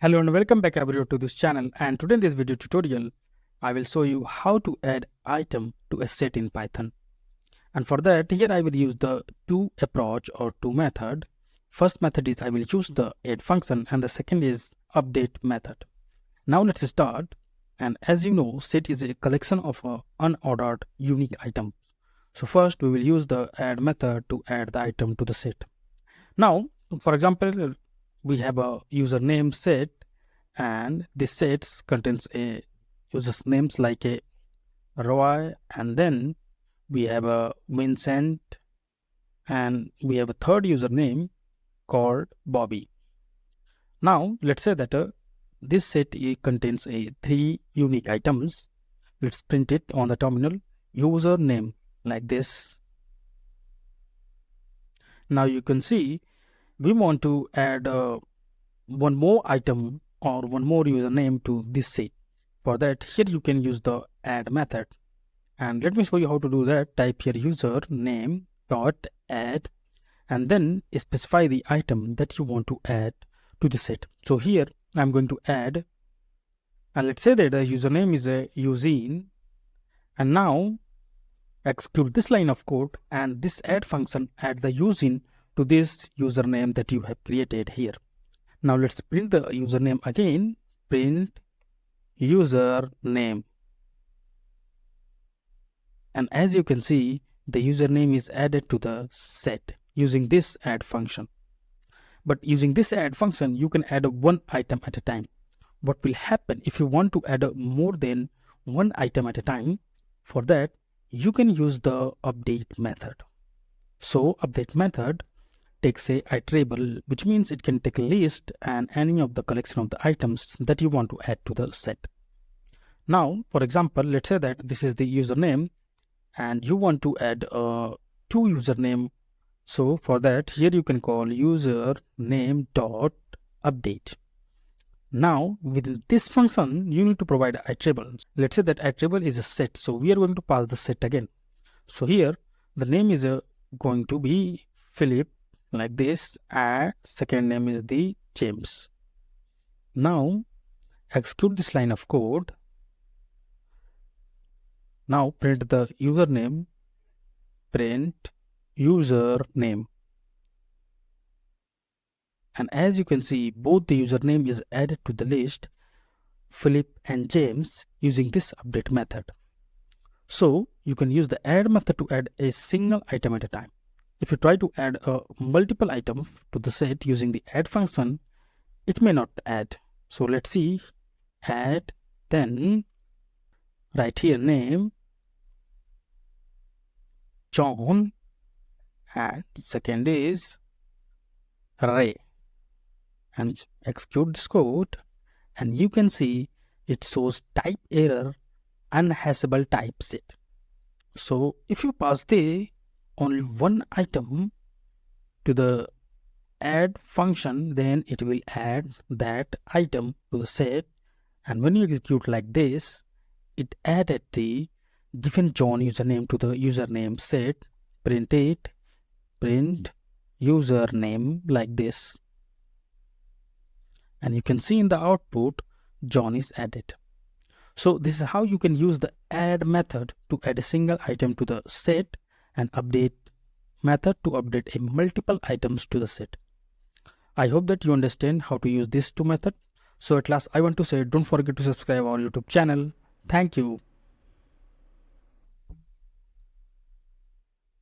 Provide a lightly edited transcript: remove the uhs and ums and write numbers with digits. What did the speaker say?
Hello and welcome back everyone to this channel, and today in this video tutorial I will show you how to add item to a set in Python. And for that, here I will use the two approach or two method. First method is I will use the add function and the second is update method. Now let's start. And as you know, set is a collection of unordered unique items. So first we will use the add method to add the item to the set. Now for example, we have a username set, and this sets contains a user's names like a Roy, and then we have a Vincent, and we have a third username called Bobby. Now let's say that this set contains three unique items. Let's print it on the terminal, username, like this. Now you can see we want to add one more item or one more username to this set. For that, here you can use the add method, and let me show you how to do that. Type here username dot add and then specify the item that you want to add to the set. So here I'm going to add, and let's say that the username is a Eugene, and now execute this line of code, and this add function add the Eugene to this username that you have created here. Now let's print the username again, print username, and as you can see the username is added to the set using this add function. But using this add function you can add one item at a time. What will happen if you want to add more than one item at a time? For that you can use the update method. So update method takes a iterable, which means it can take a list and any of the collection of the items that you want to add to the set. Now for example, let's say that this is the username and you want to add two username. So for that, here you can call username dot update. Now with this function you need to provide iterable. Let's say that iterable is a set, so we are going to pass the set again. So here the name is going to be Philip, like this, and second name is the James. Now execute this line of code. Now print the username, print username, and as you can see both the username is added to the list Philip and James using this update method. So you can use the add method to add a single item at a time. If you try to add multiple items to the set using the add function, it may not add. So let's see, add, then write here name John, and second is Ray, and execute this code, and you can see it shows type error unhashable type set. So if you pass the only one item to the add function, then it will add that item to the set, and when you execute like this, it added the given John username to the username set. Print it, print username, like this, and you can see in the output John is added. So this is how you can use the add method to add a single item to the set, and update method to update a multiple items to the set. I hope that you understand how to use these two methods. So at last I want to say, don't forget to subscribe our YouTube channel. Thank you.